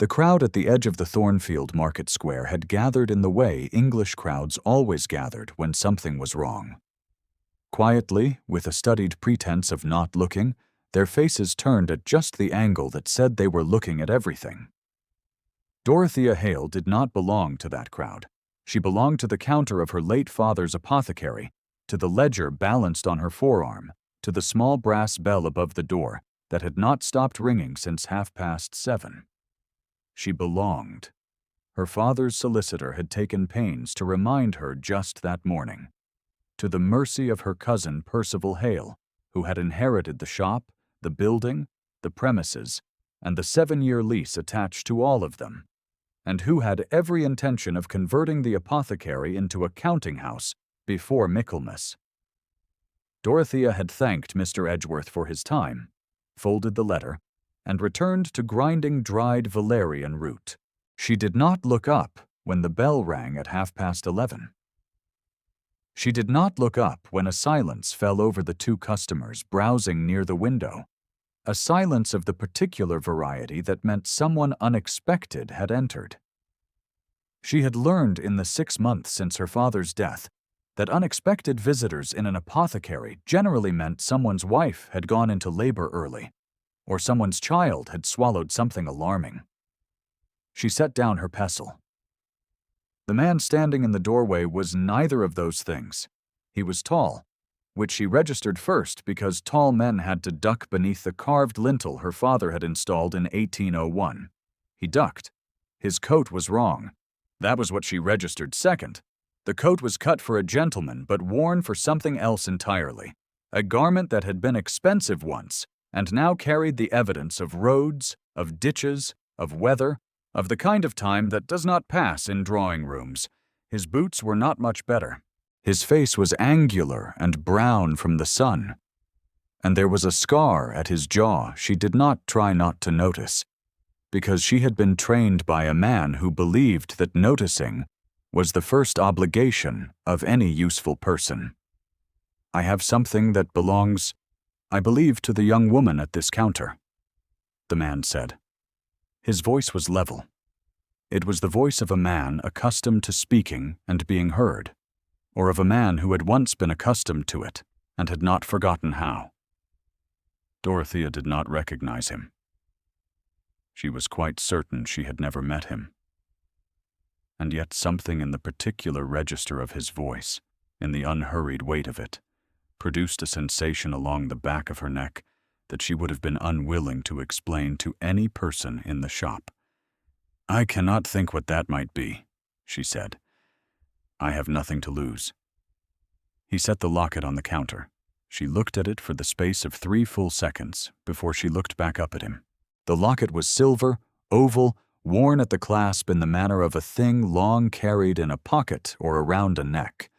The crowd at the edge of the Thornfield Market Square had gathered in the way English crowds always gathered when something was wrong. Quietly, with a studied pretense of not looking, their faces turned at just the angle that said they were looking at everything. Dorothea Hale did not belong to that crowd. She belonged to the counter of her late father's apothecary, to the ledger balanced on her forearm, to the small brass bell above the door that had not stopped ringing since 7:30. She belonged. Her father's solicitor had taken pains to remind her just that morning. To the mercy of her cousin Percival Hale, who had inherited the shop, the building, the premises, and the 7-year lease attached to all of them, and who had every intention of converting the apothecary into a counting house before Michaelmas. Dorothea had thanked Mr. Edgeworth for his time, folded the letter, and returned to grinding dried valerian root. She did not look up when the bell rang at 11:30. She did not look up when a silence fell over the two customers browsing near the window, a silence of the particular variety that meant someone unexpected had entered. She had learned in the 6 months since her father's death that unexpected visitors in an apothecary generally meant someone's wife had gone into labor early, or someone's child had swallowed something alarming. She set down her pestle. The man standing in the doorway was neither of those things. He was tall, which she registered first because tall men had to duck beneath the carved lintel her father had installed in 1801. He ducked. His coat was wrong. That was what she registered second. The coat was cut for a gentleman but worn for something else entirely, a garment that had been expensive once and now carried the evidence of roads, of ditches, of weather, of the kind of time that does not pass in drawing rooms. His boots were not much better. His face was angular and brown from the sun, and there was a scar at his jaw she did not try not to notice, because she had been trained by a man who believed that noticing was the first obligation of any useful person. "I have something that belongs, I believe, to the young woman at this counter," the man said. His voice was level. It was the voice of a man accustomed to speaking and being heard, or of a man who had once been accustomed to it and had not forgotten how. Dorothea did not recognize him. She was quite certain she had never met him. And yet something in the particular register of his voice, in the unhurried weight of it, produced a sensation along the back of her neck that she would have been unwilling to explain to any person in the shop. "I cannot think what that might be," she said. "I have nothing to lose." He set the locket on the counter. She looked at it for the space of 3 full seconds before she looked back up at him. The locket was silver, oval, worn at the clasp in the manner of a thing long carried in a pocket or around a neck.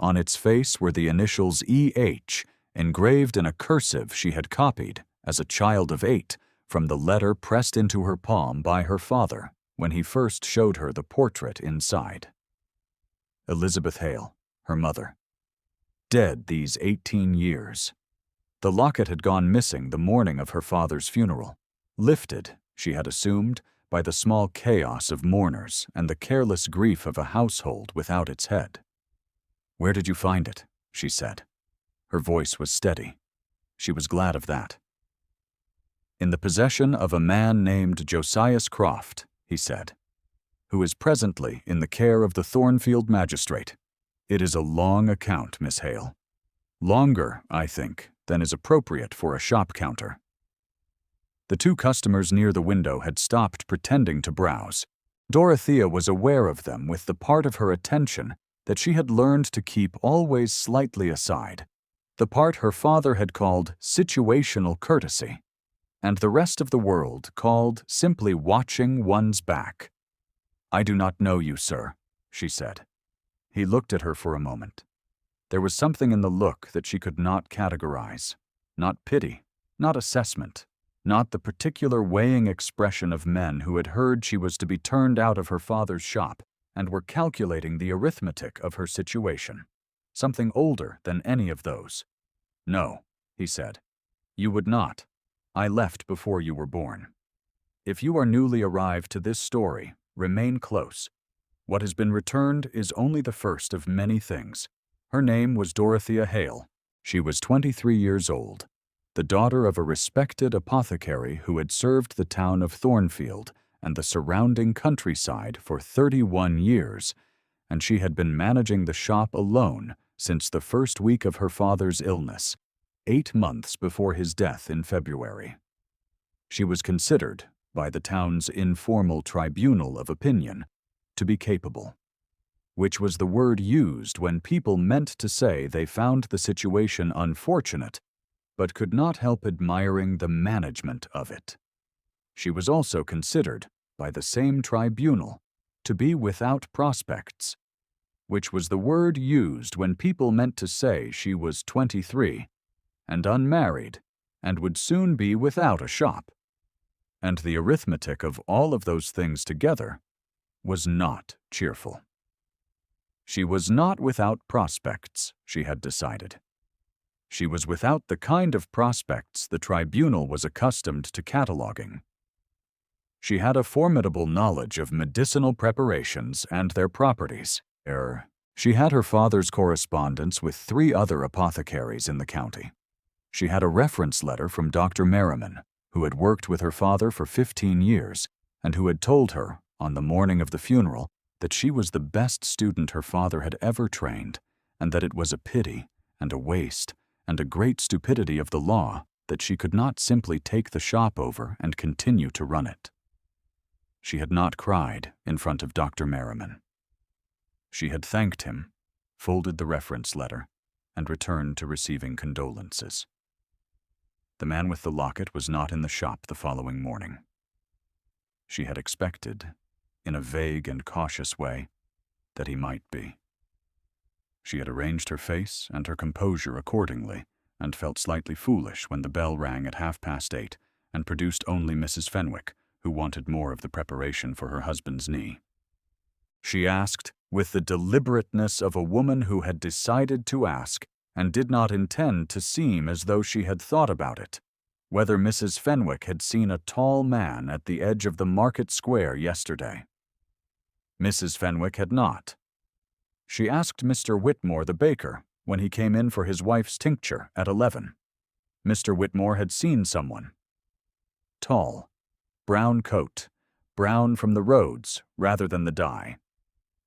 On its face were the initials E.H., engraved in a cursive she had copied, as a child of 8, from the letter pressed into her palm by her father when he first showed her the portrait inside. Elizabeth Hale, her mother. Dead these 18 years. The locket had gone missing the morning of her father's funeral, lifted, she had assumed, by the small chaos of mourners and the careless grief of a household without its head. "Where did you find it?" she said. Her voice was steady. She was glad of that. "In the possession of a man named Josias Croft," he said, "who is presently in the care of the Thornfield magistrate. It is a long account, Miss Hale. Longer, I think, than is appropriate for a shop counter." The two customers near the window had stopped pretending to browse. Dorothea was aware of them with the part of her attention that she had learned to keep always slightly aside, the part her father had called situational courtesy, and the rest of the world called simply watching one's back. "I do not know you, sir," she said. He looked at her for a moment. There was something in the look that she could not categorize, not pity, not assessment, not the particular weighing expression of men who had heard she was to be turned out of her father's shop and were calculating the arithmetic of her situation. Something older than any of those. "No," he said. "You would not. I left before you were born." If you are newly arrived to this story, remain close. What has been returned is only the first of many things. Her name was Dorothea Hale. She was 23 years old, the daughter of a respected apothecary who had served the town of Thornfield and the surrounding countryside for 31 years, and she had been managing the shop alone since the first week of her father's illness, 8 months before his death in February. She was considered, by the town's informal tribunal of opinion, to be capable, which was the word used when people meant to say they found the situation unfortunate, but could not help admiring the management of it. She was also considered, by the same tribunal, to be without prospects, which was the word used when people meant to say she was 23 and unmarried and would soon be without a shop. And the arithmetic of all of those things together was not cheerful. She was not without prospects, she had decided. She was without the kind of prospects the tribunal was accustomed to cataloging. She had a formidable knowledge of medicinal preparations and their properties. She had her father's correspondence with 3 other apothecaries in the county. She had a reference letter from Dr. Merriman, who had worked with her father for 15 years, and who had told her, on the morning of the funeral, that she was the best student her father had ever trained, and that it was a pity and a waste and a great stupidity of the law that she could not simply take the shop over and continue to run it. She had not cried in front of Dr. Merriman. She had thanked him, folded the reference letter, and returned to receiving condolences. The man with the locket was not in the shop the following morning. She had expected, in a vague and cautious way, that he might be. She had arranged her face and her composure accordingly, and felt slightly foolish when the bell rang at 8:30 and produced only Mrs. Fenwick, who wanted more of the preparation for her husband's knee. She asked, with the deliberateness of a woman who had decided to ask and did not intend to seem as though she had thought about it, whether Mrs. Fenwick had seen a tall man at the edge of the market square yesterday. Mrs. Fenwick had not. She asked Mr. Whitmore the baker when he came in for his wife's tincture at 11. Mr. Whitmore had seen someone. Tall, brown coat, brown from the roads rather than the dye.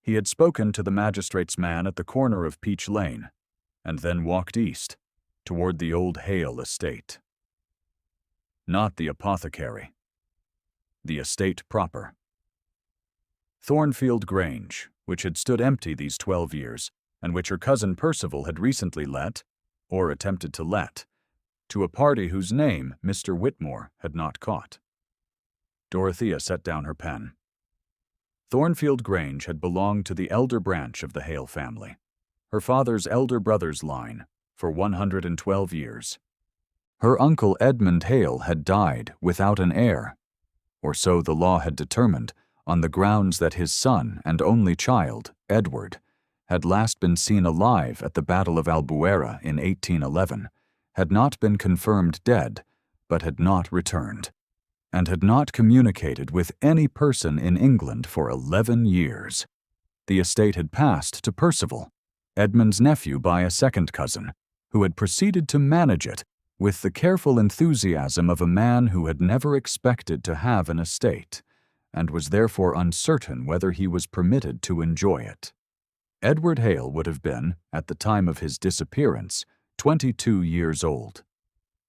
He had spoken to the magistrate's man at the corner of Peach Lane, and then walked east, toward the old Hale estate. Not the apothecary. The estate proper. Thornfield Grange, which had stood empty these 12 years, and which her cousin Percival had recently let, or attempted to let, to a party whose name Mr. Whitmore had not caught. Dorothea set down her pen. Thornfield Grange had belonged to the elder branch of the Hale family, her father's elder brother's line, for 112 years. Her uncle Edmund Hale had died without an heir, or so the law had determined, on the grounds that his son and only child, Edward, had last been seen alive at the Battle of Albuera in 1811, had not been confirmed dead, but had not returned, and had not communicated with any person in England for 11 years. The estate had passed to Percival, Edmund's nephew by a second cousin, who had proceeded to manage it with the careful enthusiasm of a man who had never expected to have an estate, and was therefore uncertain whether he was permitted to enjoy it. Edward Hale would have been, at the time of his disappearance, 22 years old.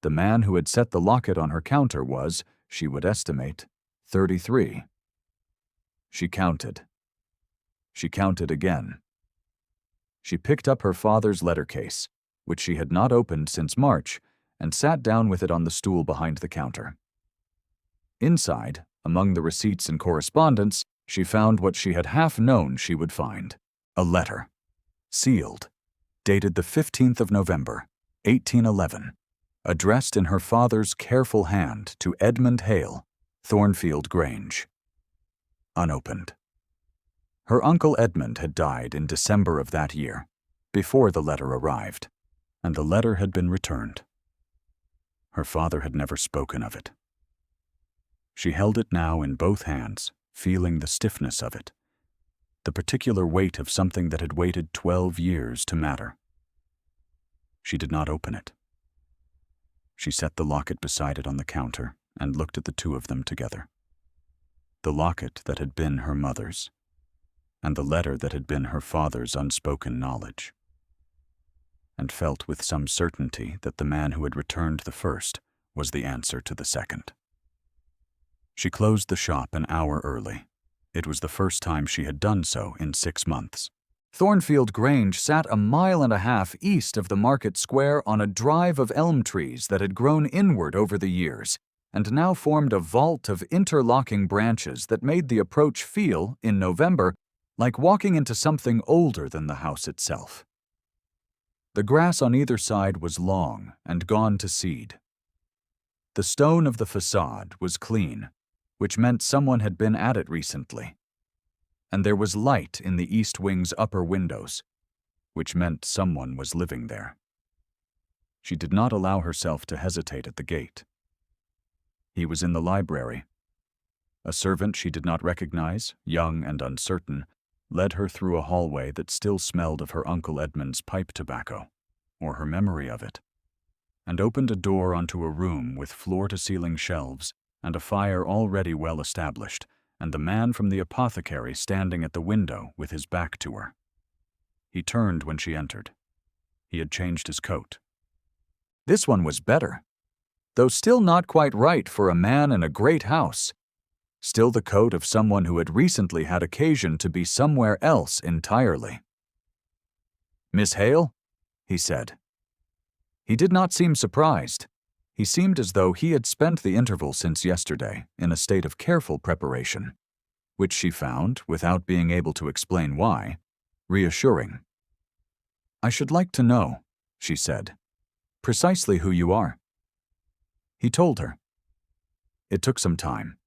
The man who had set the locket on her counter was, she would estimate, 33. She counted. She counted again. She picked up her father's letter case, which she had not opened since March, and sat down with it on the stool behind the counter. Inside, among the receipts and correspondence, she found what she had half known she would find: a letter, sealed, dated the 15th of November, 1811, addressed in her father's careful hand to Edmund Hale, Thornfield Grange. Unopened. Her uncle Edmund had died in December of that year, before the letter arrived, and the letter had been returned. Her father had never spoken of it. She held it now in both hands, feeling the stiffness of it, the particular weight of something that had waited 12 years to matter. She did not open it. She set the locket beside it on the counter and looked at the two of them together. The locket that had been her mother's, and the letter that had been her father's unspoken knowledge, and felt with some certainty that the man who had returned the first was the answer to the second. She closed the shop an hour early. It was the first time she had done so in 6 months. Thornfield Grange sat a mile and a half east of the market square on a drive of elm trees that had grown inward over the years, and now formed a vault of interlocking branches that made the approach feel, in November, like walking into something older than the house itself. The grass on either side was long and gone to seed. The stone of the facade was clean, which meant someone had been at it recently, and there was light in the east wing's upper windows, which meant someone was living there. She did not allow herself to hesitate at the gate. He was in the library. A servant she did not recognize, young and uncertain, led her through a hallway that still smelled of her Uncle Edmund's pipe tobacco, or her memory of it, and opened a door onto a room with floor-to-ceiling shelves and a fire already well established, and the man from the apothecary standing at the window with his back to her. He turned when she entered. He had changed his coat. This one was better, though still not quite right for a man in a great house. Still the coat of someone who had recently had occasion to be somewhere else entirely. "Miss Hale?" he said. He did not seem surprised. He seemed as though he had spent the interval since yesterday in a state of careful preparation, which she found, without being able to explain why, reassuring. "I should like to know," she said, "precisely who you are." He told her. It took some time.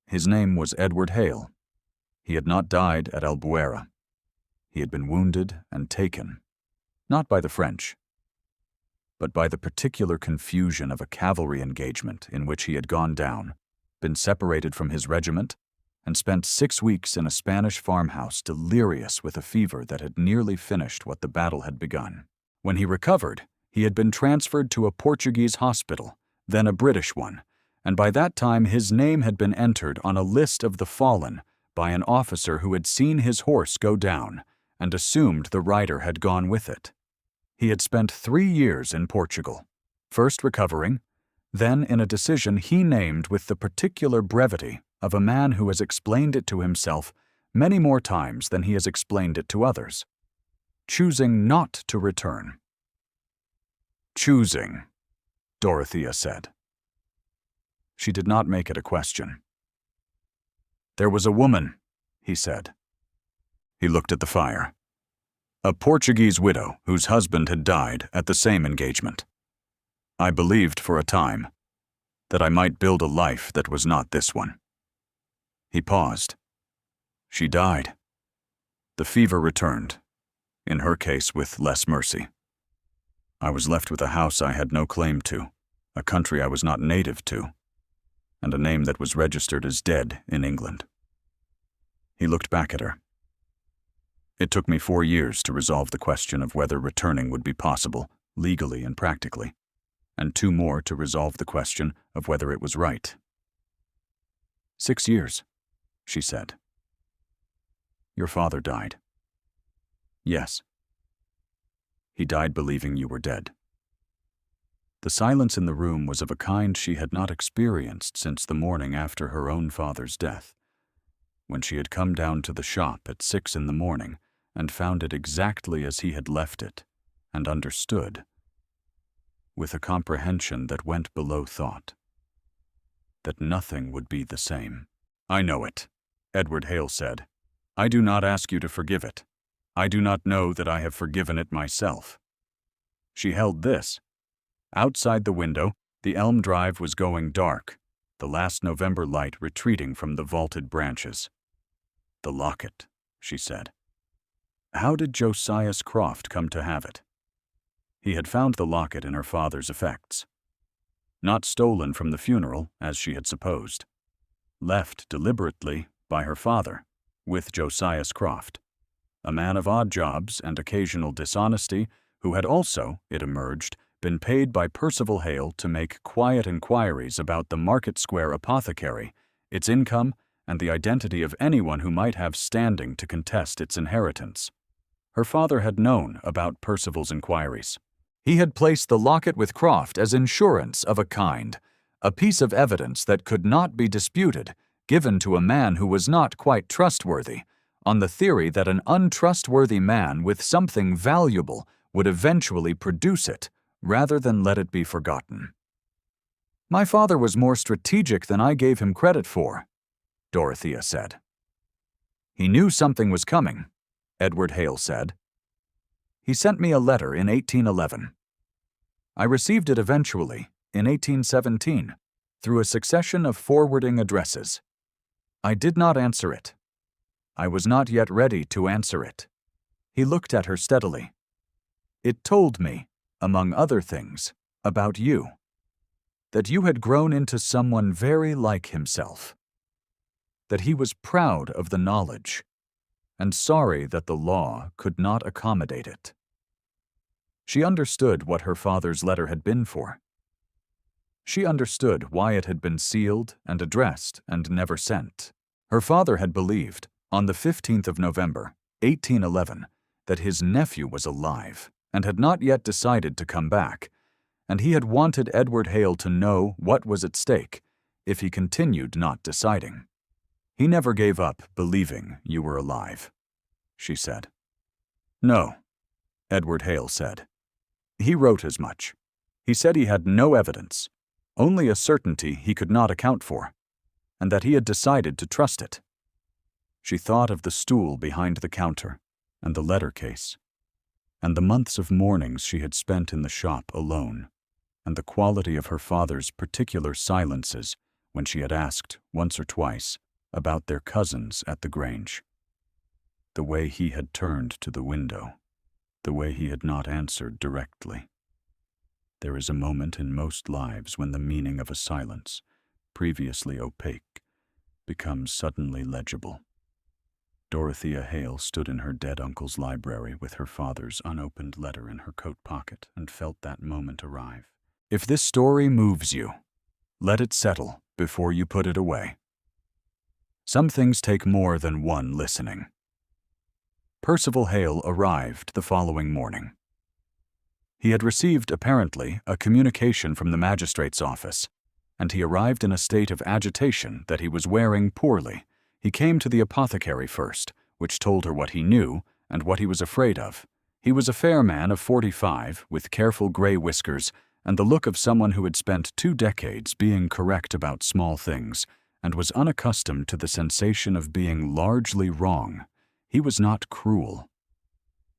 His name was Edward Hale. He had not died at Albuera. He had been wounded and taken, not by the French, but by the particular confusion of a cavalry engagement in which he had gone down, been separated from his regiment, and spent 6 weeks in a Spanish farmhouse delirious with a fever that had nearly finished what the battle had begun. When he recovered, he had been transferred to a Portuguese hospital, then a British one, and by that time his name had been entered on a list of the fallen by an officer who had seen his horse go down and assumed the rider had gone with it. He had spent 3 years in Portugal, first recovering, then in a decision he named with the particular brevity of a man who has explained it to himself many more times than he has explained it to others, choosing not to return. "Choosing," Dorothea said. She did not make it a question. "There was a woman," he said. He looked at the fire. "A Portuguese widow whose husband had died at the same engagement. I believed for a time that I might build a life that was not this one." He paused. "She died. The fever returned, in her case with less mercy. I was left with a house I had no claim to, a country I was not native to, and a name that was registered as dead in England." He looked back at her. "It took me 4 years to resolve the question of whether returning would be possible, legally and practically, and 2 more to resolve the question of whether it was right." 6 years, she said. "Your father died." "Yes." "He died believing you were dead." The silence in the room was of a kind she had not experienced since the morning after her own father's death, when she had come down to the shop at 6 in the morning and found it exactly as he had left it, and understood, with a comprehension that went below thought, that nothing would be the same. "I know it," Edward Hale said. "I do not ask you to forgive it. I do not know that I have forgiven it myself." She held this. Outside the window, the elm drive was going dark, the last November light retreating from the vaulted branches. "The locket," she said. How did Josias Croft come to have it? He had found the locket in her father's effects. Not stolen from the funeral, as she had supposed. left deliberately by her father, with Josiah Croft, a man of odd jobs and occasional dishonesty who had also, it emerged, been paid by Percival Hale to make quiet inquiries about the Market Square apothecary, its income, and the identity of anyone who might have standing to contest its inheritance. Her father had known about Percival's inquiries. He had placed the locket with Croft as insurance of a kind, a piece of evidence that could not be disputed, given to a man who was not quite trustworthy, on the theory that an untrustworthy man with something valuable would eventually produce it, rather than let it be forgotten. "My father was more strategic than I gave him credit for," Dorothea said. "He knew something was coming," Edward Hale said. "He sent me a letter in 1811. I received it eventually, in 1817, through a succession of forwarding addresses. I did not answer it. I was not yet ready to answer it." He looked at her steadily. "It told me, among other things, about you. That you had grown into someone very like himself. That he was proud of the knowledge, and sorry that the law could not accommodate it." She understood what her father's letter had been for. She understood why it had been sealed and addressed and never sent. Her father had believed, on the 15th of November, 1811, that his nephew was alive and had not yet decided to come back, and he had wanted Edward Hale to know what was at stake if he continued not deciding. "He never gave up believing you were alive," she said. "No," Edward Hale said. "He wrote as much. He said he had no evidence, only a certainty he could not account for, and that he had decided to trust it." She thought of the stool behind the counter, and the letter case, and the months of mornings she had spent in the shop alone, and the quality of her father's particular silences when she had asked, once or twice, about their cousins at the Grange. The way he had turned to the window, the way he had not answered directly. There is a moment in most lives when the meaning of a silence, previously opaque, becomes suddenly legible. Dorothea Hale stood in her dead uncle's library with her father's unopened letter in her coat pocket and felt that moment arrive. If this story moves you, let it settle before you put it away. Some things take more than one listening. Percival Hale arrived the following morning. He had received, apparently, a communication from the magistrate's office, and he arrived in a state of agitation that he was wearing poorly. He came to the apothecary first, which told her what he knew and what he was afraid of. He was a fair man of 45, with careful gray whiskers and the look of someone who had spent 2 decades being correct about small things and was unaccustomed to the sensation of being largely wrong. He was not cruel.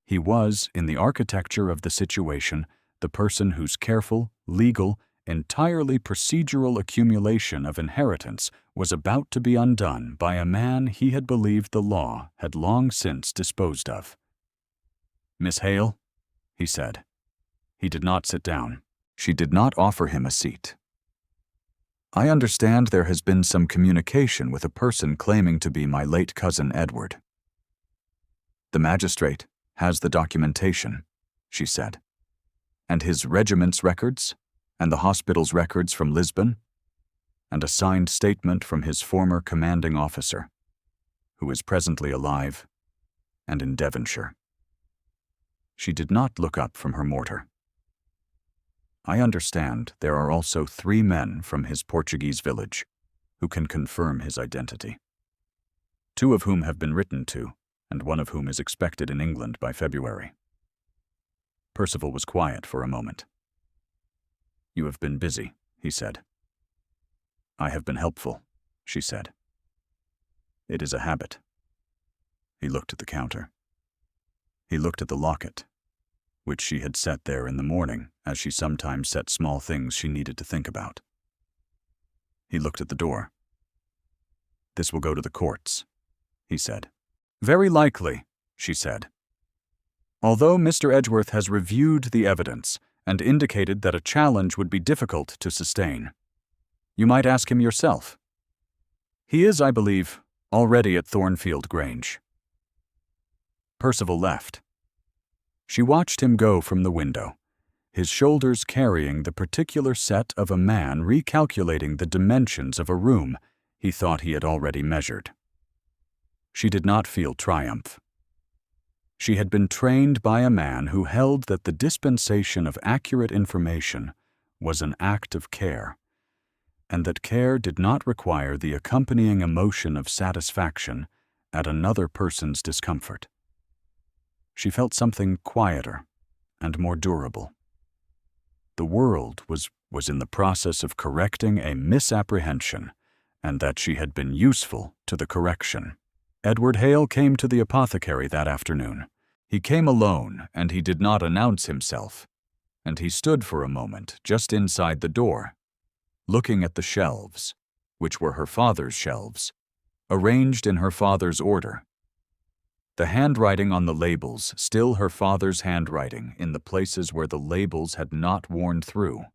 He was, in the architecture of the situation, the person whose careful, legal, entirely procedural accumulation of inheritance was about to be undone by a man he had believed the law had long since disposed of. "Miss Hale," he said. He did not sit down. She did not offer him a seat. "I understand there has been some communication with a person claiming to be my late cousin Edward. The magistrate has the documentation," she said, "and his regiment's records, and the hospital's records from Lisbon, and a signed statement from his former commanding officer, who is presently alive and in Devonshire." She did not look up from her mortar. "I understand there are also 3 men from his Portuguese village who can confirm his identity, 2 of whom have been written to, and 1 of whom is expected in England by February." Percival was quiet for a moment. "You have been busy," he said. "I have been helpful," she said. "It is a habit." He looked at the counter. He looked at the locket, which she had set there in the morning, as she sometimes set small things she needed to think about. He looked at the door. "This will go to the courts," he said. "Very likely," she said. "Although Mr. Edgeworth has reviewed the evidence and indicated that a challenge would be difficult to sustain. You might ask him yourself." He is, I believe, already at Thornfield Grange." Percival left. She watched him go from the window, his shoulders carrying the particular set of a man recalculating the dimensions of a room he thought he had already measured. She did not feel triumph. She had been trained by a man who held that the dispensation of accurate information was an act of care, and that care did not require the accompanying emotion of satisfaction at another person's discomfort. She felt something quieter and more durable. The world was in the process of correcting a misapprehension, and that she had been useful to the correction. Edward Hale came to the apothecary that afternoon. He came alone, and he did not announce himself, and he stood for a moment just inside the door, looking at the shelves, which were her father's shelves, arranged in her father's order. The handwriting on the labels still her father's handwriting in the places where the labels had not worn through.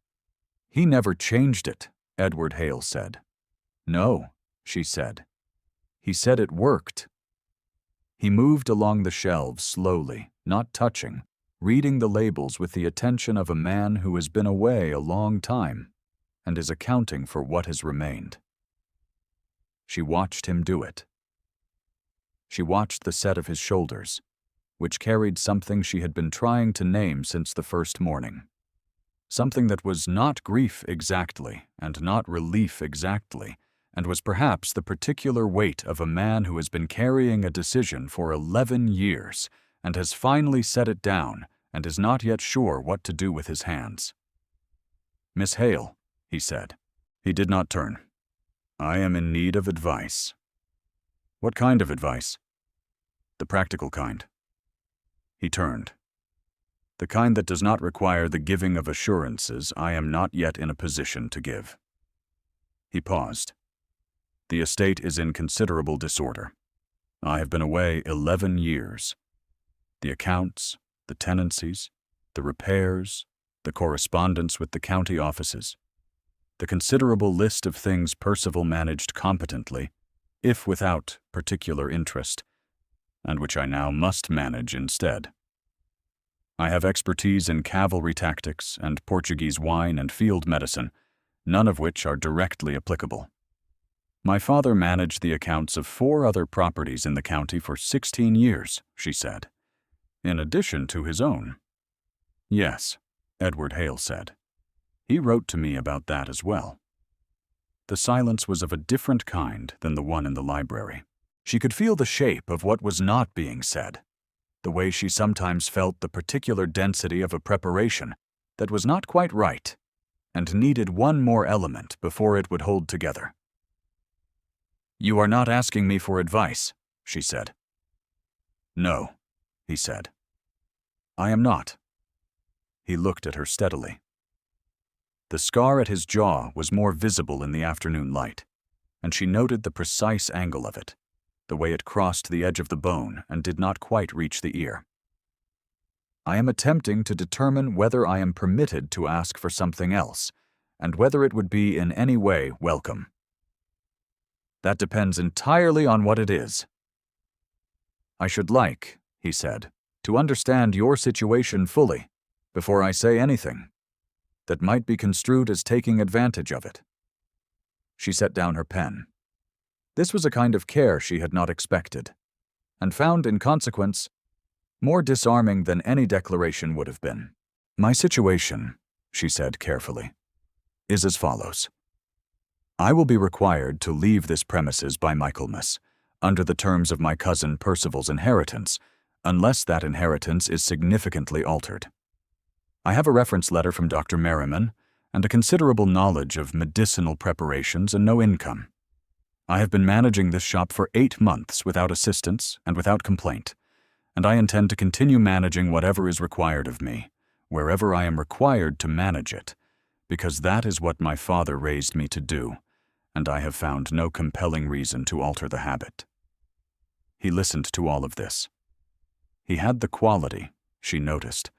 "He never changed it," Edward Hale said. "No," she said. "He said it worked." He moved along the shelves slowly, not touching, reading the labels with the attention of a man who has been away a long time and is accounting for what has remained. She watched him do it. She watched the set of his shoulders, which carried something she had been trying to name since the first morning. Something that was not grief exactly, and not relief exactly, and was perhaps the particular weight of a man who has been carrying a decision for 11 years, and has finally set it down, and is not yet sure what to do with his hands. "Miss Hale," he said. He did not turn. "I am in need of advice." "What kind of advice?" "The practical kind." He turned. "The kind that does not require the giving of assurances I am not yet in a position to give." He paused. "The estate is in considerable disorder. I have been away 11 years. The accounts, the tenancies, the repairs, the correspondence with the county offices, the considerable list of things Percival managed competently, if without particular interest, and which I now must manage instead. I have expertise in cavalry tactics and Portuguese wine and field medicine, none of which are directly applicable. My father managed the accounts of 4 other properties in the county for 16 years, she said, in addition to his own. Yes, Edward Hale said. He wrote to me about that as well. The silence was of a different kind than the one in the library. She could feel the shape of what was not being said, the way she sometimes felt the particular density of a preparation that was not quite right and needed one more element before it would hold together. "You are not asking me for advice," she said. "No," he said. "I am not." He looked at her steadily. The scar at his jaw was more visible in the afternoon light, and she noted the precise angle of it, the way it crossed the edge of the bone and did not quite reach the ear. "I am attempting to determine whether I am permitted to ask for something else, and whether it would be in any way welcome." "That depends entirely on what it is." "I should like," he said, "to understand your situation fully before I say anything that might be construed as taking advantage of it." She set down her pen. This was a kind of care she had not expected, and found, in consequence, more disarming than any declaration would have been. "My situation," she said carefully, "is as follows. I will be required to leave this premises by Michaelmas, under the terms of my cousin Percival's inheritance, unless that inheritance is significantly altered. I have a reference letter from Dr. Merriman, and a considerable knowledge of medicinal preparations and no income. I have been managing this shop for 8 months without assistance and without complaint, and I intend to continue managing whatever is required of me, wherever I am required to manage it, because that is what my father raised me to do, and I have found no compelling reason to alter the habit." He listened to all of this. He had the quality, she noticed,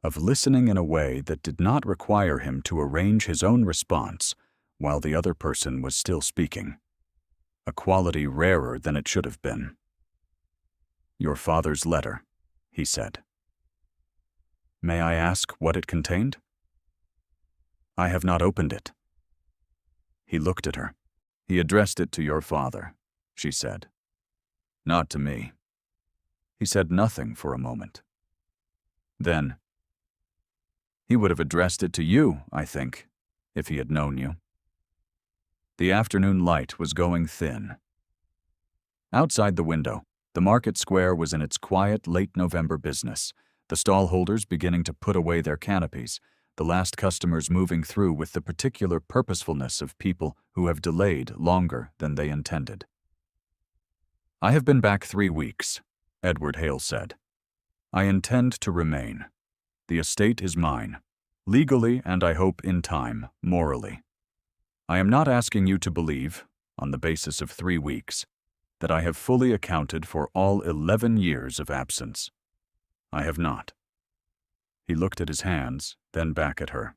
of listening in a way that did not require him to arrange his own response while the other person was still speaking. a quality rarer than it should have been. "Your father's letter," he said. "May I ask what it contained?" "I have not opened it." He looked at her. "He addressed it to your father," she said. "Not to me." He said nothing for a moment. Then, "He would have addressed it to you, I think, if he had known you." The afternoon light was going thin. Outside the window, the market square was in its quiet late November business, the stallholders beginning to put away their canopies, the last customers moving through with the particular purposefulness of people who have delayed longer than they intended. "I have been back 3 weeks," Edward Hale said. "I intend to remain. The estate is mine, legally and I hope in time, morally. I am not asking you to believe, on the basis of 3 weeks, that I have fully accounted for all 11 years of absence. I have not." He looked at his hands, then back at her.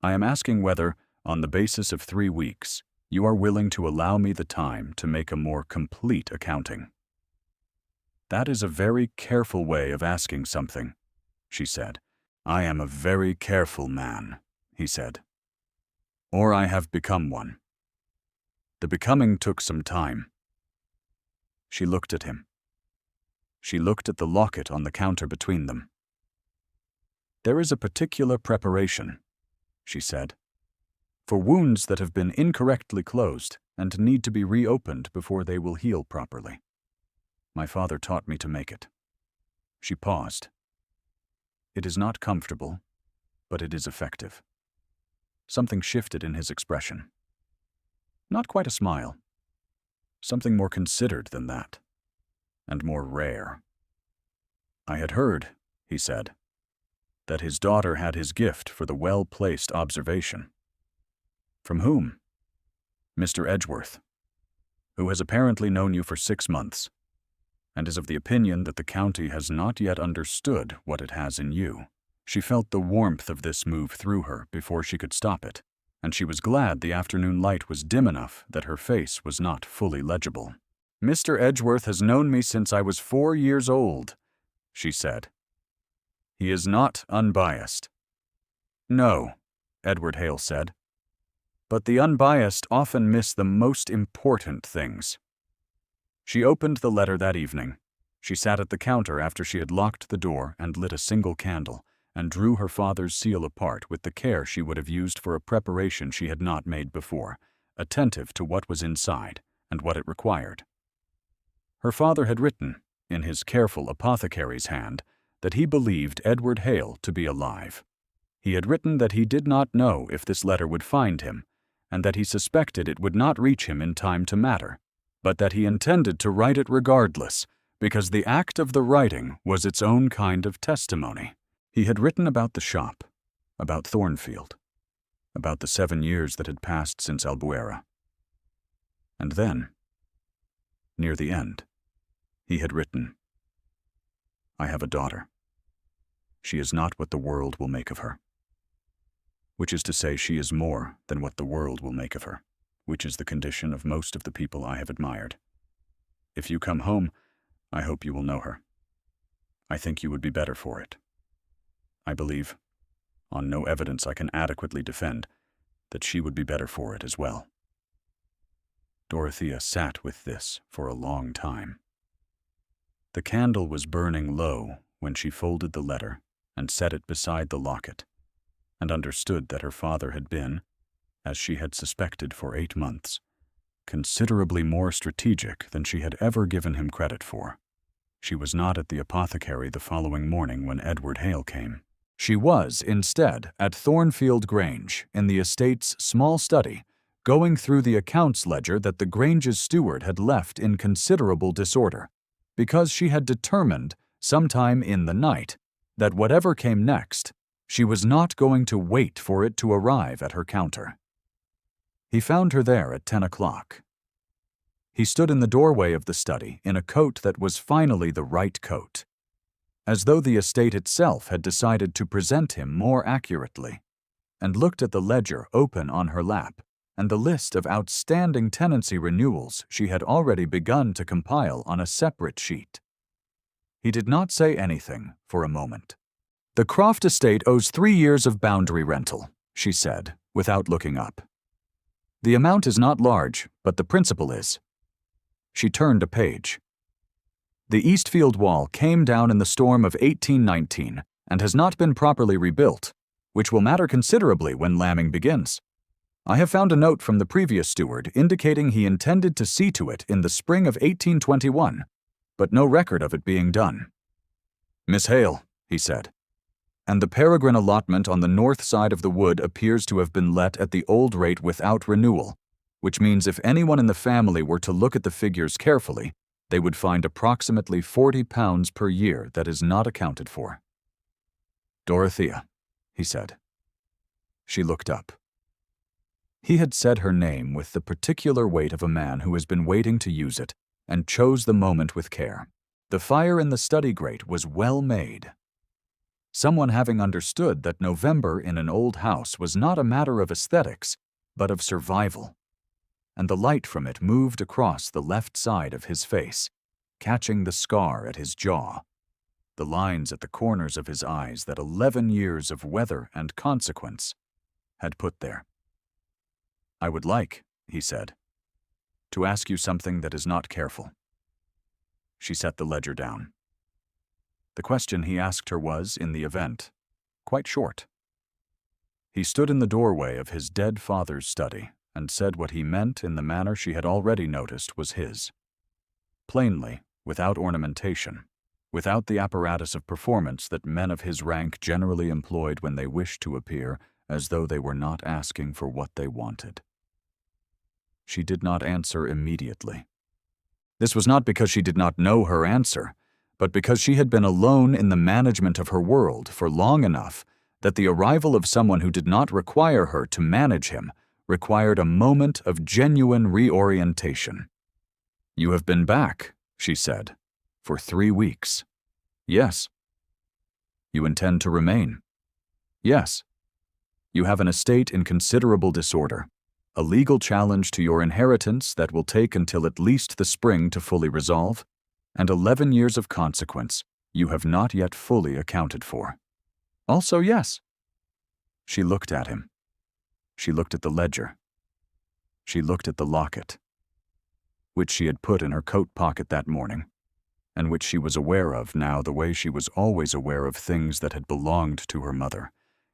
"I am asking whether, on the basis of 3 weeks, you are willing to allow me the time to make a more complete accounting." "That is a very careful way of asking something," she said. "I am a very careful man," he said. "Or I have become one. The becoming took some time." She looked at him. She looked at the locket on the counter between them. "There is a particular preparation," she said, "for wounds that have been incorrectly closed and need to be reopened before they will heal properly. My father taught me to make it." She paused. "It is not comfortable, but it is effective." Something shifted in his expression. Not quite a smile. Something more considered than that, and more rare. "I had heard," he said, "that his daughter had his gift for the well-placed observation." "From whom?" "Mr. Edgeworth, who has apparently known you for 6 months, and is of the opinion that the county has not yet understood what it has in you." She felt the warmth of this move through her before she could stop it, and she was glad the afternoon light was dim enough that her face was not fully legible. "Mr. Edgeworth has known me since I was 4 years old," she said. "He is not unbiased." "No," Edward Hale said. "But the unbiased often miss the most important things." She opened the letter that evening. She sat at the counter after she had locked the door and lit a single candle, and drew her father's seal apart with the care she would have used for a preparation she had not made before, attentive to what was inside and what it required. Her father had written, in his careful apothecary's hand, that he believed Edward Hale to be alive. He had written that he did not know if this letter would find him, and that he suspected it would not reach him in time to matter, but that he intended to write it regardless, because the act of the writing was its own kind of testimony. He had written about the shop, about Thornfield, about the 7 years that had passed since Albuera. And then, near the end, he had written, "I have a daughter. She is not what the world will make of her." Which is to say, she is more than what the world will make of her, which is the condition of most of the people I have admired. If you come home, I hope you will know her. I think you would be better for it. I believe, on no evidence I can adequately defend, that she would be better for it as well. Dorothea sat with this for a long time. The candle was burning low when she folded the letter and set it beside the locket, and understood that her father had been, as she had suspected for 8 months, considerably more strategic than she had ever given him credit for. She was not at the apothecary the following morning when Edward Hale came. She was, instead, at Thornfield Grange, in the estate's small study, going through the accounts ledger that the Grange's steward had left in considerable disorder, because she had determined, sometime in the night, that whatever came next, she was not going to wait for it to arrive at her counter. He found her there at 10 o'clock. He stood in the doorway of the study in a coat that was finally the right coat, as though the estate itself had decided to present him more accurately, and looked at the ledger open on her lap and the list of outstanding tenancy renewals she had already begun to compile on a separate sheet. He did not say anything for a moment. "The Croft estate owes 3 years of boundary rental," she said, without looking up. "The amount is not large, but the principal is." She turned a page. "The Eastfield wall came down in the storm of 1819 and has not been properly rebuilt, which will matter considerably when lambing begins. I have found a note from the previous steward indicating he intended to see to it in the spring of 1821, but no record of it being done." "Miss Hale," he said, "and the Peregrine allotment on the north side of the wood appears to have been let at the old rate without renewal, which means if anyone in the family were to look at the figures carefully, they would find approximately £40 per year that is not accounted for." "Dorothea," he said. She looked up. He had said her name with the particular weight of a man who has been waiting to use it and chose the moment with care. The fire in the study grate was well made. Someone having understood that November in an old house was not a matter of aesthetics, but of survival. And the light from it moved across the left side of his face, catching the scar at his jaw, the lines at the corners of his eyes that 11 years of weather and consequence had put there. "I would like," he said, "to ask you something that is not careful." She set the ledger down. The question he asked her was, in the event, quite short. He stood in the doorway of his dead father's study and said what he meant in the manner she had already noticed was his. Plainly, without ornamentation, without the apparatus of performance that men of his rank generally employed when they wished to appear as though they were not asking for what they wanted. She did not answer immediately. This was not because she did not know her answer, but because she had been alone in the management of her world for long enough that the arrival of someone who did not require her to manage him required a moment of genuine reorientation. "You have been back," she said, "for 3 weeks." "Yes." "You intend to remain?" "Yes." "You have an estate in considerable disorder, a legal challenge to your inheritance that will take until at least the spring to fully resolve, and 11 years of consequence you have not yet fully accounted for." "Also yes." She looked at him. She looked at the ledger. She looked at the locket, which she had put in her coat pocket that morning, and which she was aware of now the way she was always aware of things that had belonged to her mother,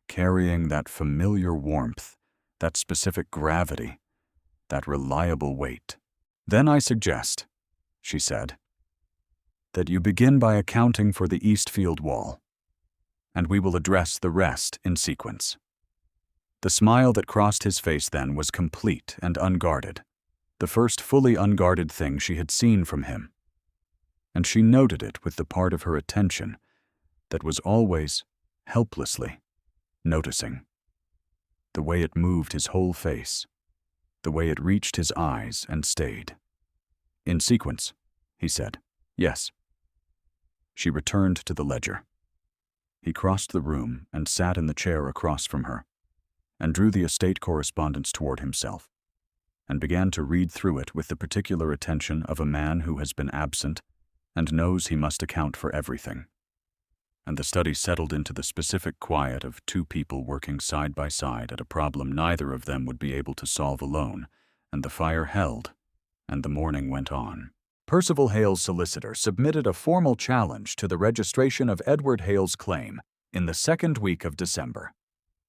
carrying that familiar warmth, that specific gravity, that reliable weight. "Then I suggest," she said, "that you begin by accounting for the Eastfield wall, and we will address the rest in sequence." The smile that crossed his face then was complete and unguarded, the first fully unguarded thing she had seen from him, and she noted it with the part of her attention that was always, helplessly, noticing. The way it moved his whole face, the way it reached his eyes and stayed. "In sequence," he said. "Yes." She returned to the ledger. He crossed the room and sat in the chair across from her, and drew the estate correspondence toward himself, and began to read through it with the particular attention of a man who has been absent and knows he must account for everything. And the study settled into the specific quiet of 2 people working side by side at a problem neither of them would be able to solve alone, and the fire held, and the morning went on. Percival Hale's solicitor submitted a formal challenge to the registration of Edward Hale's claim in the 2nd week of December.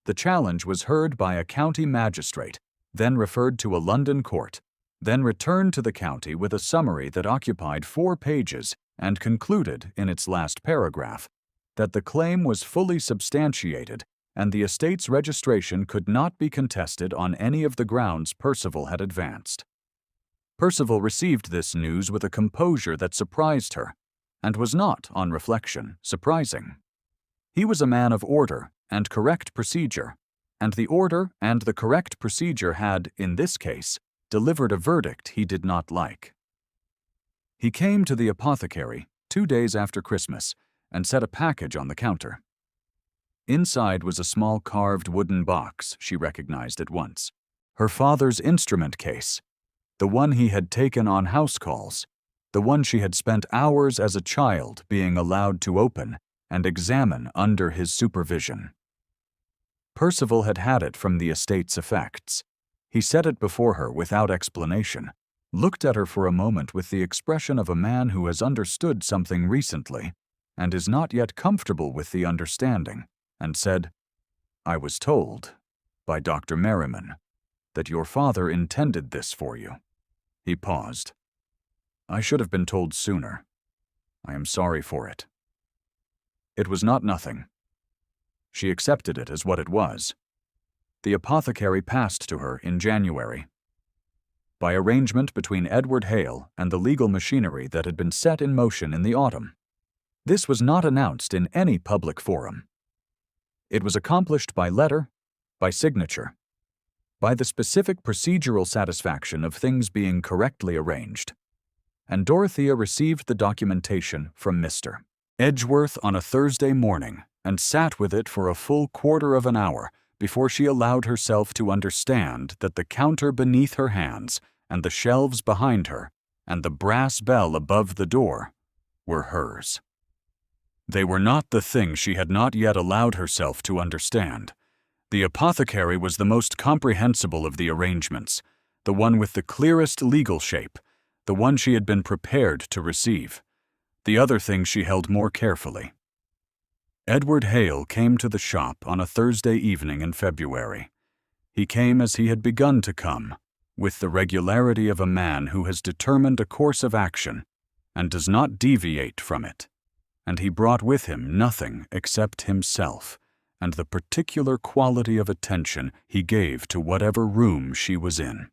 The challenge was heard by a county magistrate, then referred to a London court, then returned to the county with a summary that occupied 4 pages and concluded, in its last paragraph, that the claim was fully substantiated and the estate's registration could not be contested on any of the grounds Percival had advanced. Percival received this news with a composure that surprised her, and was not, on reflection, surprising. He was a man of order and correct procedure, and the order and the correct procedure had, in this case, delivered a verdict he did not like. He came to the apothecary 2 days after Christmas and set a package on the counter. Inside was a small carved wooden box she recognized at once, Her father's instrument case, the one he had taken on house calls, the one she had spent hours as a child being allowed to open and examine under his supervision. Percival had had it from the estate's effects. He set it before her without explanation, looked at her for a moment with the expression of a man who has understood something recently and is not yet comfortable with the understanding, and said, "I was told, by Dr. Merriman, that your father intended this for you." He paused. "I should have been told sooner. I am sorry for it." It was not nothing. She accepted it as what it was. The apothecary passed to her in January. By arrangement between Edward Hale and the legal machinery that had been set in motion in the autumn. This was not announced in any public forum. It was accomplished by letter, by signature, by the specific procedural satisfaction of things being correctly arranged. And Dorothea received the documentation from Mr. Edgeworth on a Thursday morning and sat with it for a full quarter of an hour before she allowed herself to understand that the counter beneath her hands and the shelves behind her and the brass bell above the door were hers. They were not the thing she had not yet allowed herself to understand. The apothecary was the most comprehensible of the arrangements, the one with the clearest legal shape, the one she had been prepared to receive. The other thing she held more carefully. Edward Hale came to the shop on a Thursday evening in February. He came as he had begun to come, with the regularity of a man who has determined a course of action and does not deviate from it. And he brought with him nothing except himself and the particular quality of attention he gave to whatever room she was in.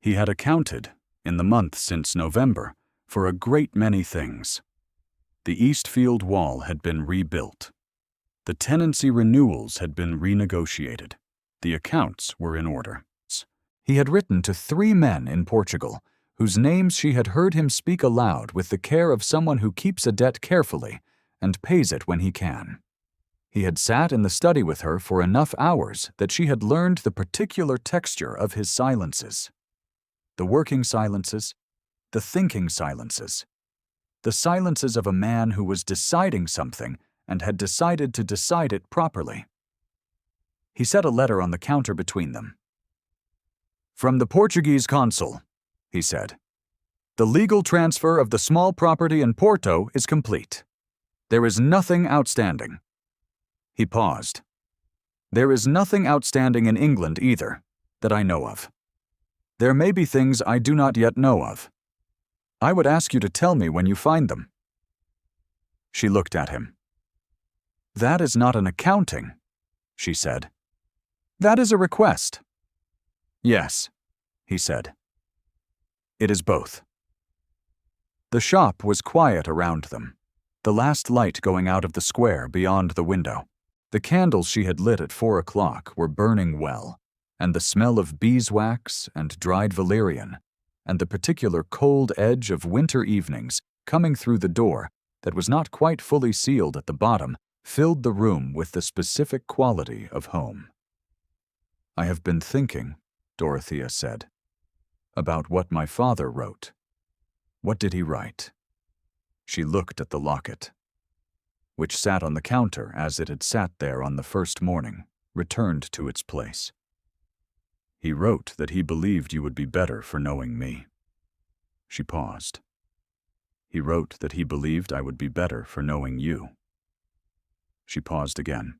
He had accounted, in the month since November, for a great many things. The Eastfield wall had been rebuilt. The tenancy renewals had been renegotiated. The accounts were in order. He had written to 3 men in Portugal, whose names she had heard him speak aloud with the care of someone who keeps a debt carefully and pays it when he can. He had sat in the study with her for enough hours that she had learned the particular texture of his silences. The working silences, the thinking silences, the silences of a man who was deciding something and had decided to decide it properly. He set a letter on the counter between them. "From the Portuguese consul," he said. "The legal transfer of the small property in Porto is complete. There is nothing outstanding." He paused. "There is nothing outstanding in England either, that I know of. There may be things I do not yet know of. I would ask you to tell me when you find them." She looked at him. "That is not an accounting," she said. "That is a request." "Yes," he said. "It is both." The shop was quiet around them, the last light going out of the square beyond the window. The candles she had lit at 4 o'clock were burning well, and the smell of beeswax and dried valerian, and the particular cold edge of winter evenings coming through the door that was not quite fully sealed at the bottom, filled the room with the specific quality of home. "I have been thinking," Dorothea said, "about what my father wrote." "What did he write?" She looked at the locket, which sat on the counter as it had sat there on the first morning, returned to its place. "He wrote that he believed you would be better for knowing me." She paused. "He wrote that he believed I would be better for knowing you." She paused again.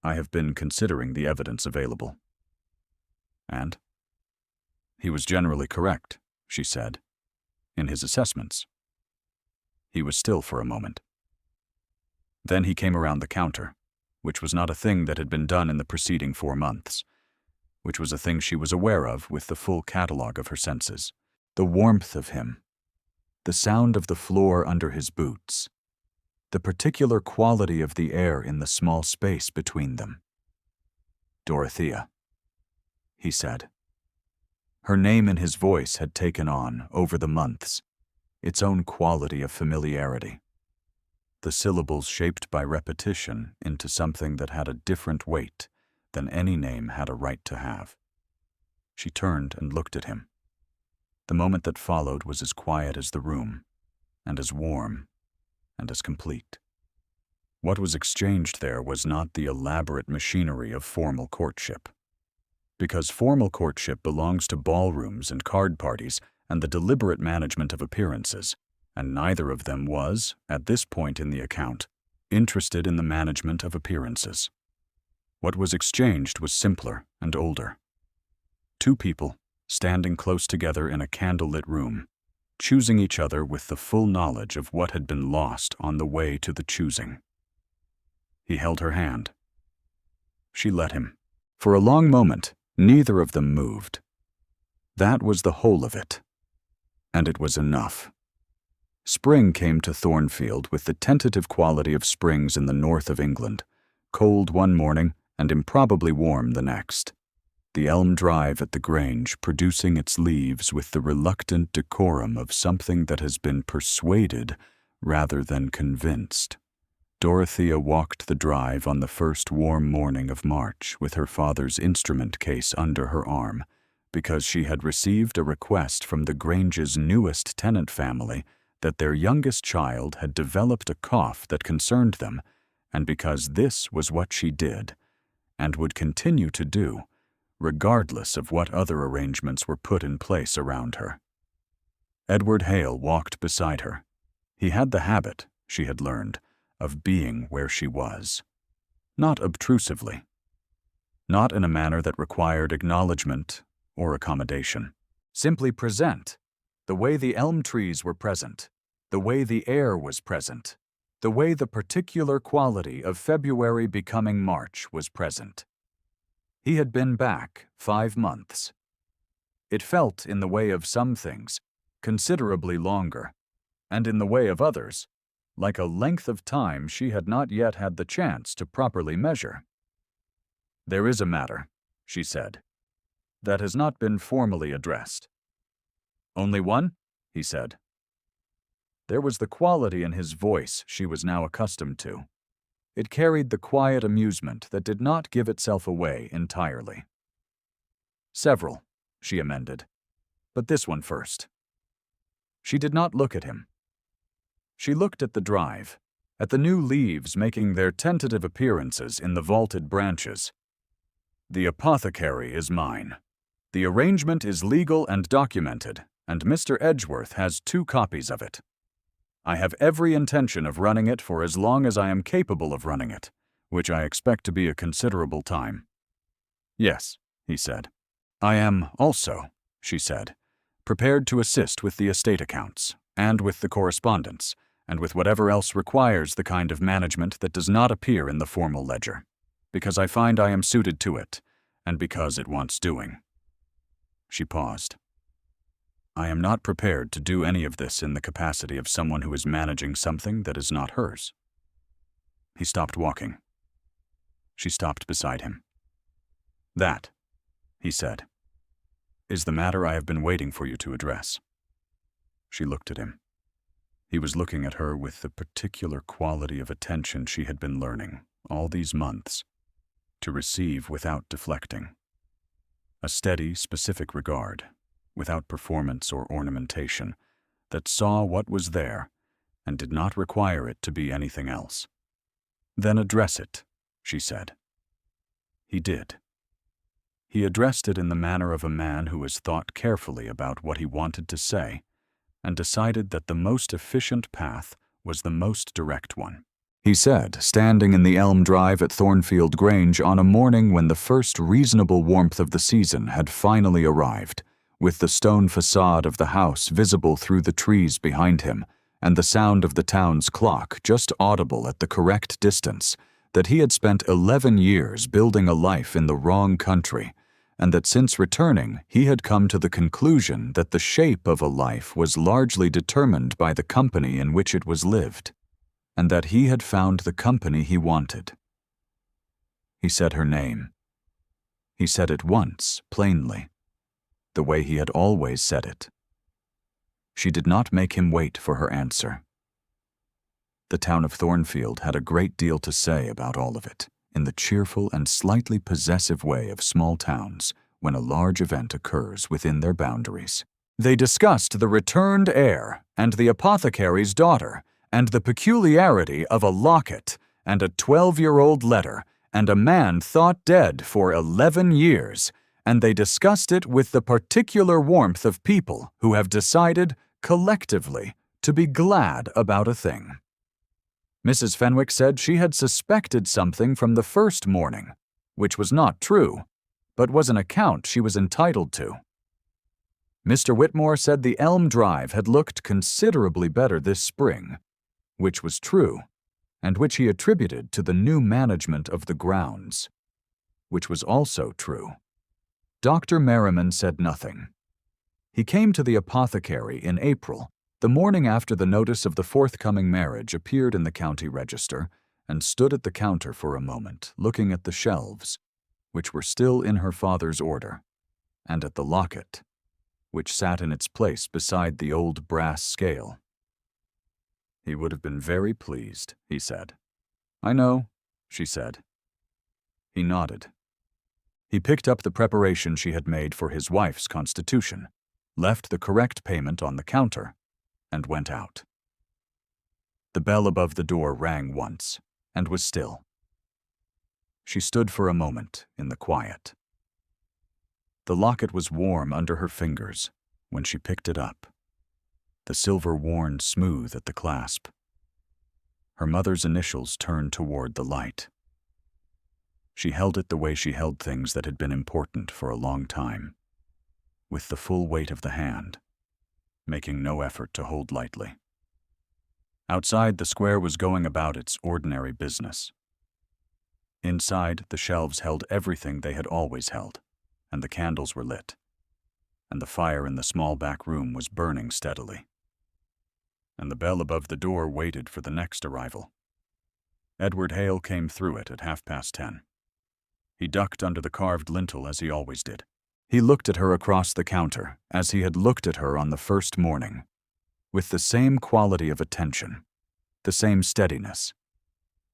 "I have been considering the evidence available." "And?" "He was generally correct," she said, "in his assessments." He was still for a moment. Then he came around the counter, which was not a thing that had been done in the preceding 4 months, which was a thing she was aware of with the full catalogue of her senses. The warmth of him, the sound of the floor under his boots, the particular quality of the air in the small space between them. "Dorothea," he said. Her name in his voice had taken on, over the months, its own quality of familiarity. The syllables shaped by repetition into something that had a different weight, than any name had a right to have. She turned and looked at him. The moment that followed was as quiet as the room, and as warm, and as complete. What was exchanged there was not the elaborate machinery of formal courtship. Because formal courtship belongs to ballrooms and card parties and the deliberate management of appearances, and neither of them was, at this point in the account, interested in the management of appearances. What was exchanged was simpler and older. Two people, standing close together in a candlelit room, choosing each other with the full knowledge of what had been lost on the way to the choosing. He held her hand. She let him. For a long moment, neither of them moved. That was the whole of it. And it was enough. Spring came to Thornfield with the tentative quality of springs in the north of England, cold one morning and improbably warm the next. The elm drive at the Grange producing its leaves with the reluctant decorum of something that has been persuaded rather than convinced. Dorothea walked the drive on the first warm morning of March with her father's instrument case under her arm, because she had received a request from the Grange's newest tenant family that their youngest child had developed a cough that concerned them, and because this was what she did, and would continue to do, regardless of what other arrangements were put in place around her. Edward Hale walked beside her. He had the habit, she had learned, of being where she was. Not obtrusively. Not in a manner that required acknowledgement or accommodation. Simply present, the way the elm trees were present, the way the air was present, the way the particular quality of February becoming March was present. He had been back 5 months. It felt, in the way of some things, considerably longer, and in the way of others, like a length of time she had not yet had the chance to properly measure. "There is a matter," she said, "that has not been formally addressed." "Only one?" he said. There was the quality in his voice she was now accustomed to. It carried the quiet amusement that did not give itself away entirely. "Several," she amended, "but this one first." She did not look at him. She looked at the drive, at the new leaves making their tentative appearances in the vaulted branches. "The apothecary is mine. The arrangement is legal and documented, and Mr. Edgeworth has 2 copies of it. I have every intention of running it for as long as I am capable of running it, which I expect to be a considerable time." "Yes," he said. "I am also," she said, "prepared to assist with the estate accounts, and with the correspondence, and with whatever else requires the kind of management that does not appear in the formal ledger, because I find I am suited to it, and because it wants doing." She paused. "I am not prepared to do any of this in the capacity of someone who is managing something that is not hers." He stopped walking. She stopped beside him. "That," he said, "is the matter I have been waiting for you to address." She looked at him. He was looking at her with the particular quality of attention she had been learning, all these months, to receive without deflecting. A steady, specific regard, without performance or ornamentation, that saw what was there and did not require it to be anything else. "Then address it," she said. He did. He addressed it in the manner of a man who has thought carefully about what he wanted to say and decided that the most efficient path was the most direct one. He said, standing in the elm drive at Thornfield Grange on a morning when the first reasonable warmth of the season had finally arrived, with the stone facade of the house visible through the trees behind him and the sound of the town's clock just audible at the correct distance, that he had spent 11 years building a life in the wrong country, and that since returning he had come to the conclusion that the shape of a life was largely determined by the company in which it was lived, and that he had found the company he wanted. He said her name. He said it once, plainly, the way he had always said it. She did not make him wait for her answer. The town of Thornfield had a great deal to say about all of it, in the cheerful and slightly possessive way of small towns when a large event occurs within their boundaries. They discussed the returned heir and the apothecary's daughter and the peculiarity of a locket and a 12-year-old letter and a man thought dead for 11 years, and they discussed it with the particular warmth of people who have decided, collectively, to be glad about a thing. Mrs. Fenwick said she had suspected something from the first morning, which was not true, but was an account she was entitled to. Mr. Whitmore said the Elm Drive had looked considerably better this spring, which was true, and which he attributed to the new management of the grounds, which was also true. Dr. Merriman said nothing. He came to the apothecary in April, the morning after the notice of the forthcoming marriage appeared in the county register, and stood at the counter for a moment, looking at the shelves, which were still in her father's order, and at the locket, which sat in its place beside the old brass scale. "He would have been very pleased," he said. "I know," she said. He nodded. He picked up the preparation she had made for his wife's constitution, left the correct payment on the counter, and went out. The bell above the door rang once, and was still. She stood for a moment in the quiet. The locket was warm under her fingers when she picked it up, the silver worn smooth at the clasp. Her mother's initials turned toward the light. She held it the way she held things that had been important for a long time, with the full weight of the hand, making no effort to hold lightly. Outside, the square was going about its ordinary business. Inside, the shelves held everything they had always held, and the candles were lit, and the fire in the small back room was burning steadily. And the bell above the door waited for the next arrival. Edward Hale came through it at 10:30. He ducked under the carved lintel as he always did. He looked at her across the counter as he had looked at her on the first morning, with the same quality of attention, the same steadiness,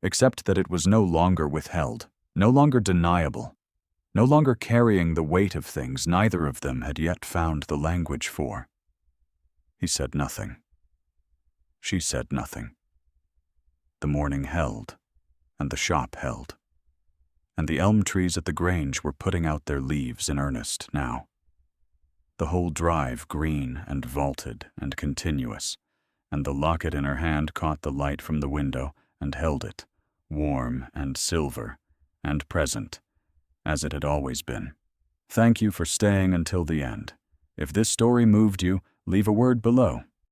except that it was no longer withheld, no longer deniable, no longer carrying the weight of things neither of them had yet found the language for. He said nothing. She said nothing. The morning held, and the shop held, and the elm trees at the grange were putting out their leaves in earnest now. The whole drive green and vaulted and continuous, and the locket in her hand caught the light from the window and held it, warm and silver and present, as it had always been. Thank you for staying until the end. If this story moved you, leave a word below.